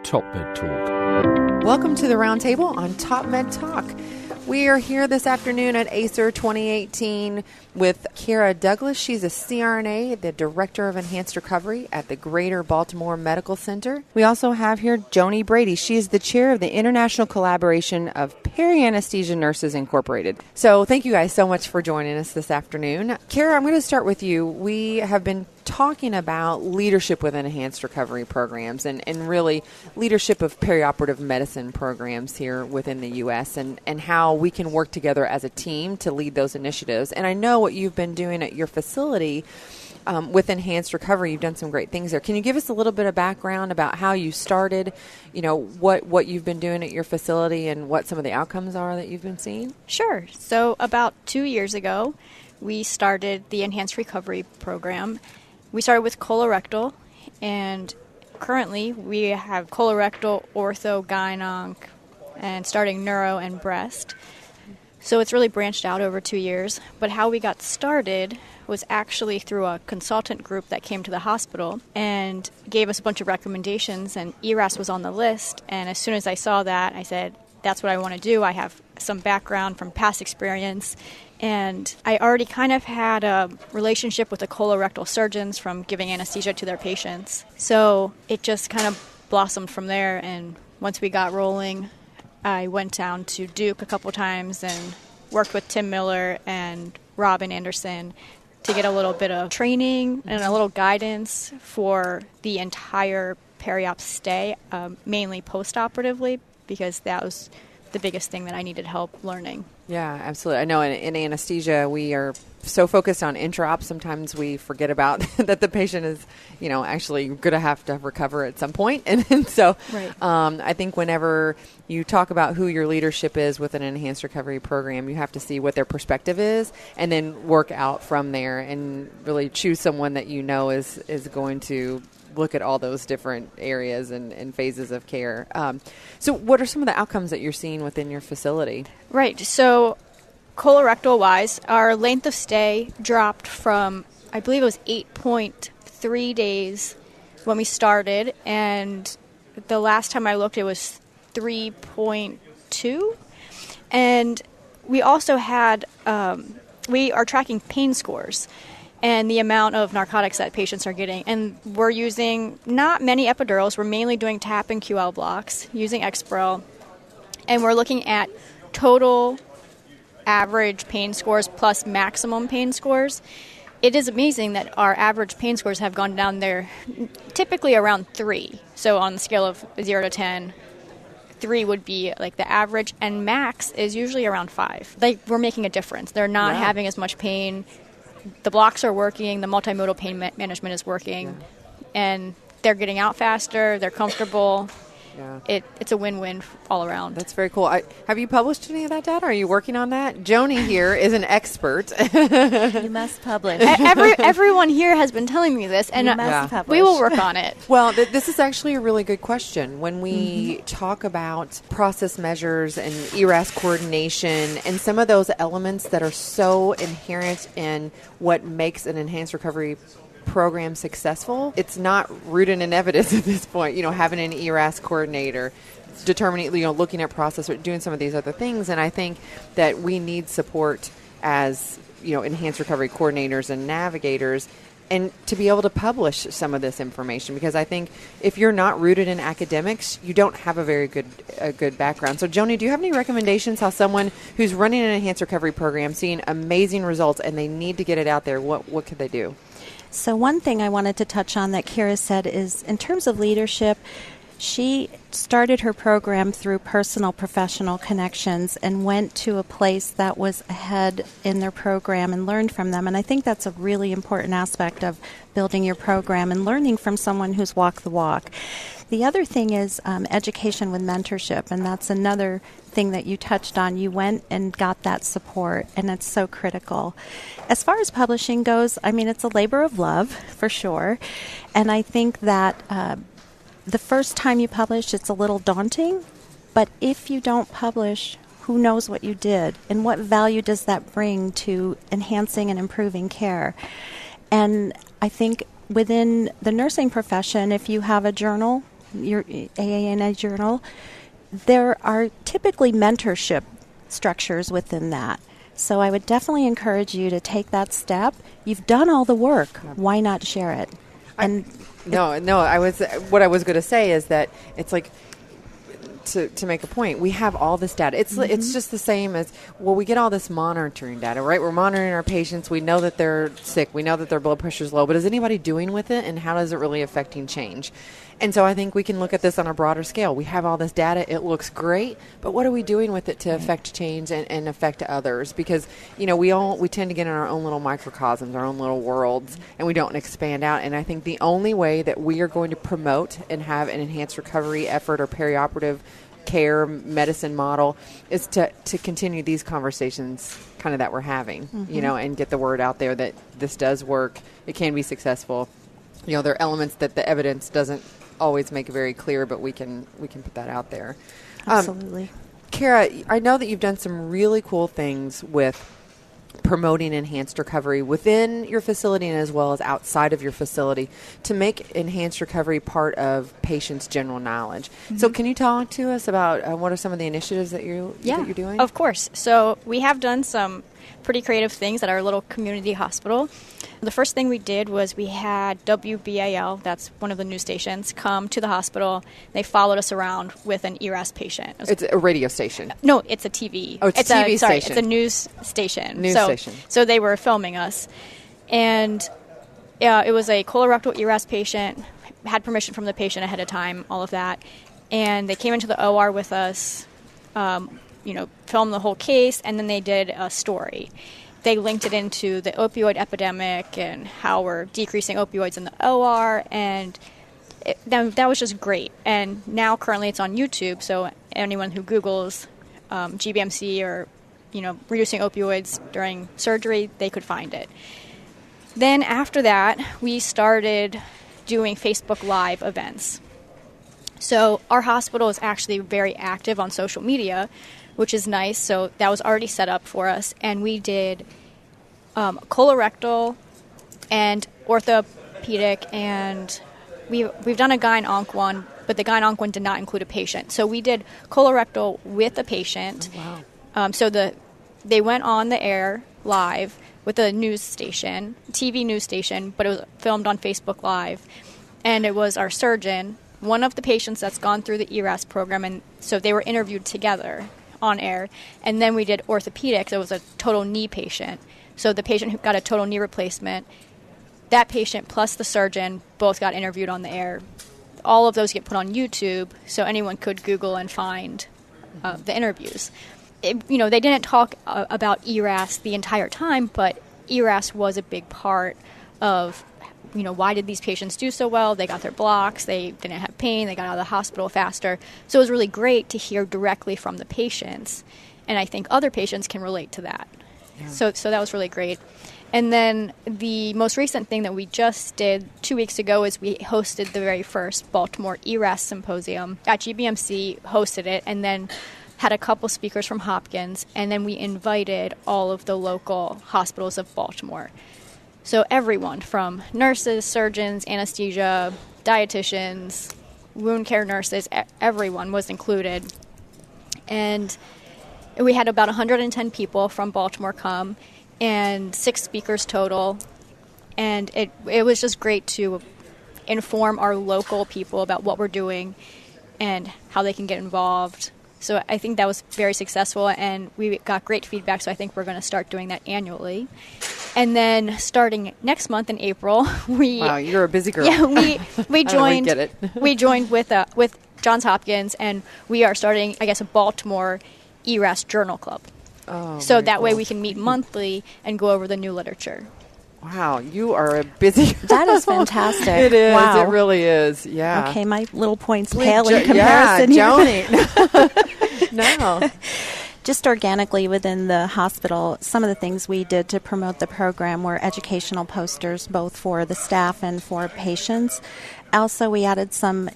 Top Med Talk. Welcome to the Roundtable on Top Med Talk. We are here this afternoon at ACER 2018 with Kara Douglas. She's a CRNA, the Director of Enhanced Recovery at the Greater Baltimore Medical Center. We also have here Joni Brady. She is the Chair of the International Collaboration of Peri-Anesthesia Nurses Incorporated. So thank you guys so much for joining us this afternoon. Kara, I'm going to start with you. We have been talking about leadership within enhanced recovery programs and really leadership of perioperative medicine programs here within the U.S. and how we can work together as a team to lead those initiatives. And I know what you've been doing at your facility with enhanced recovery. You've done some great things there. Can you give us a little bit of background about how you started, what you've been doing at your facility and what some of the outcomes are that you've been seeing? Sure. So about 2 years ago, we started the enhanced recovery program. We started with colorectal, and currently we have colorectal, ortho, gyn-onc, and starting neuro and breast. So it's really branched out over 2 years. But how we got started was actually through a consultant group that came to the hospital and gave us a bunch of recommendations, and ERAS was on the list. And as soon as I saw that, I said, that's what I want to do. I have some background from past experience, and I already kind of had a relationship with the colorectal surgeons from giving anesthesia to their patients. So it just kind of blossomed from there, and once we got rolling, I went down to Duke a couple times and worked with Tim Miller and Robin Anderson to get a little bit of training and a little guidance for the entire peri-op stay, mainly post-operatively, because that was the biggest thing that I needed help learning. Yeah, absolutely. I know in anesthesia, we are so focused on intra-op, sometimes we forget about that the patient is, actually going to have to recover at some point. And so right. I think whenever you talk about who your leadership is with an enhanced recovery program, you have to see what their perspective is and then work out from there and really choose someone that is going to look at all those different areas and phases of care. So what are some of the outcomes that you're seeing within your facility? Right. So colorectal-wise, our length of stay dropped from, I believe it was 8.3 days when we started, and the last time I looked, it was 3.2. And we also had, we are tracking pain scores and the amount of narcotics that patients are getting. And we're using not many epidurals. We're mainly doing TAP and QL blocks, using Exparel. And we're looking at total average pain scores plus maximum pain scores. It is amazing that our average pain scores have gone down there typically around 3. So on the scale of 0 to 10, 3 would be like the average, and max is usually around 5. We're making a difference. They're not having as much pain. The blocks are working, the multimodal pain management is working, and they're getting out faster, they're comfortable. Yeah. It's a win-win all around. That's very cool. Have you published any of that data? Are you working on that? Joni here is an expert. You must publish. Everyone here has been telling me this, and we will work on it. Well, this is actually a really good question. When we talk about process measures and ERAS coordination and some of those elements that are so inherent in what makes an enhanced recovery program successful, it's not rooted in evidence at this point, having an ERAS coordinator, determining, looking at process, or doing some of these other things. And I think that we need support as, enhanced recovery coordinators and navigators, and to be able to publish some of this information, because I think if you're not rooted in academics, you don't have a very good background. So Joni, do you have any recommendations how someone who's running an enhanced recovery program, seeing amazing results, and they need to get it out there, what could they do? So one thing I wanted to touch on that Kara said is, in terms of leadership, she started her program through personal professional connections and went to a place that was ahead in their program and learned from them. And I think that's a really important aspect of building your program and learning from someone who's walked the walk. The other thing is education with mentorship, and that's another thing that you touched on. You went and got that support, and it's so critical. As far as publishing goes, it's a labor of love, for sure. And I think that the first time you publish, it's a little daunting, but if you don't publish, who knows what you did, and what value does that bring to enhancing and improving care? And I think within the nursing profession, if you have a journal your AANA journal, there are typically mentorship structures within that. So I would definitely encourage you to take that step. You've done all the work. Why not share it? And what I was going to say is that it's like, to make a point, we have all this data. It's just the same as, well, we get all this monitoring data, right? We're monitoring our patients. We know that they're sick. We know that their blood pressure is low. But is anybody doing with it, and how does it really affecting change? And so I think we can look at this on a broader scale. We have all this data. It looks great, but what are we doing with it to affect change and affect others? Because, we tend to get in our own little microcosms, our own little worlds, and we don't expand out. And I think the only way that we are going to promote and have an enhanced recovery effort or perioperative care medicine model is to continue these conversations kind of that we're having, and get the word out there that this does work. It can be successful. There are elements that the evidence doesn't always make very clear, but we can put that out there. Absolutely. Kara, I know that you've done some really cool things with promoting enhanced recovery within your facility and as well as outside of your facility to make enhanced recovery part of patients' general knowledge. So can you talk to us about what are some of the initiatives that you're doing? Of course. So we have done some pretty creative things at our little community hospital. The first thing we did was we had WBAL, that's one of the news stations, come to the hospital. They followed us around with an ERAS patient. It's a radio station. No, it's a TV. Oh, it's a TV station. It's a news station. Station. So they were filming us. And it was a colorectal ERAS patient, had permission from the patient ahead of time, all of that. And they came into the OR with us, filmed the whole case, and then they did a story. They linked it into the opioid epidemic and how we're decreasing opioids in the OR, and that was just great. And now currently it's on YouTube, so anyone who Googles GBMC or reducing opioids during surgery, they could find it. Then after that, we started doing Facebook Live events. So our hospital is actually very active on social media, which is nice. So that was already set up for us. And we did colorectal and orthopedic, and we've done a gyne-onc one, but the gyne-onc one did not include a patient. So we did colorectal with a patient. Oh, wow. So they went on the air live with a news station, TV news station, but it was filmed on Facebook Live. And it was our surgeon, one of the patients that's gone through the ERAS program, and so they were interviewed together on air. And then we did orthopedics. It was a total knee patient. So the patient who got a total knee replacement, that patient plus the surgeon both got interviewed on the air. All of those get put on YouTube, so anyone could Google and find the interviews. They didn't talk about ERAS the entire time, but ERAS was a big part of, why did these patients do so well? They got their blocks, they didn't have pain, they got out of the hospital faster. So it was really great to hear directly from the patients, and I think other patients can relate to that. Yeah. So that was really great. And then the most recent thing that we just did 2 weeks ago is we hosted the very first Baltimore ERAS symposium at GBMC, hosted it, and then had a couple speakers from Hopkins, and then we invited all of the local hospitals of Baltimore. So everyone from nurses, surgeons, anesthesia, dietitians, wound care nurses, everyone was included. And we had about 110 people from Baltimore come, and 6 speakers total. And it was just great to inform our local people about what we're doing and how they can get involved. So I think that was very successful, and we got great feedback, so I think we're going to start doing that annually. And then starting next month in April, Wow, you're a busy girl. Yeah, we joined. Get it. We joined with Johns Hopkins, and we are starting, I guess, a Baltimore ERAS Journal Club. Oh, so that cool. way we can meet monthly and go over the new literature. Wow, you are a busy girl. That is fantastic. It is. Wow. It really is. Yeah. Okay, my little points pale in comparison. Joni. No. Just organically within the hospital, some of the things we did to promote the program were educational posters, both for the staff and for patients. Also, we added some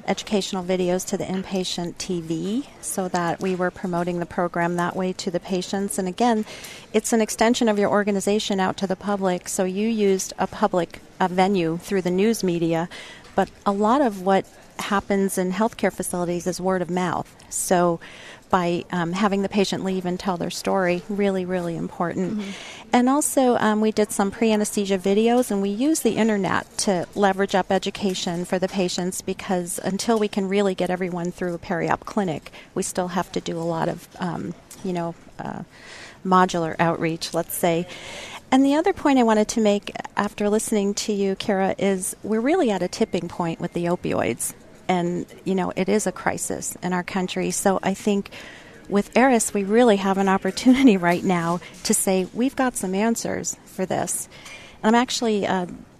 educational videos to the inpatient TV so that we were promoting the program that way to the patients. And again, it's an extension of your organization out to the public, so you used a public venue through the news media. But a lot of what happens in healthcare facilities is word of mouth. So by having the patient leave and tell their story, really, really important. Mm-hmm. And also we did some pre-anesthesia videos, and we use the internet to leverage up education for the patients, because until we can really get everyone through a peri-op clinic, we still have to do a lot of, modular outreach, let's say. And the other point I wanted to make after listening to you, Kara, is we're really at a tipping point with the opioids. And, it is a crisis in our country. So I think with ERAS, we really have an opportunity right now to say we've got some answers for this. And I'm actually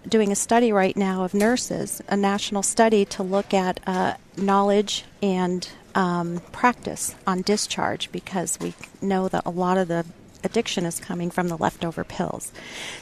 doing a study right now of nurses, a national study to look at knowledge and practice on discharge, because we know that a lot of the addiction is coming from the leftover pills.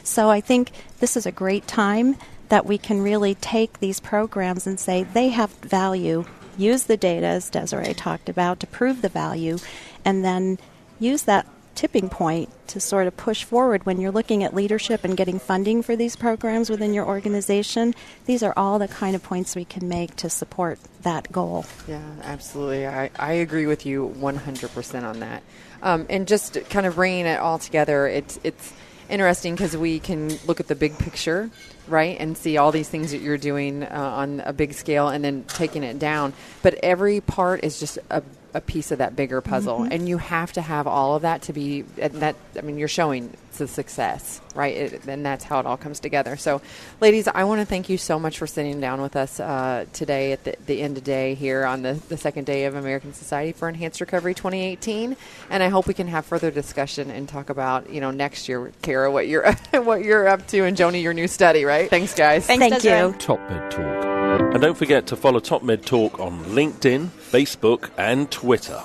So I think this is a great time that we can really take these programs and say they have value, use the data, as Desiree talked about, to prove the value, and then use that tipping point to sort of push forward when you're looking at leadership and getting funding for these programs within your organization. These are all the kind of points we can make to support that goal. Yeah, absolutely. I agree with you 100% on that. And just kind of bringing it all together, it's interesting because we can look at the big picture, right, and see all these things that you're doing on a big scale and then taking it down. But every part is just a piece of that bigger puzzle, mm-hmm. and you have to have all of that to be that. I mean, you're showing the success, right? And that's how it all comes together. So, ladies, I want to thank you so much for sitting down with us today at the end of day here on the second day of American Society for Enhanced Recovery 2018. And I hope we can have further discussion and talk about next year, Kara, what you're up to, and Joni, your new study, right? Thanks, guys. Thank you. Top Med Talk. And don't forget to follow Top Med Talk on LinkedIn, Facebook, and Twitter.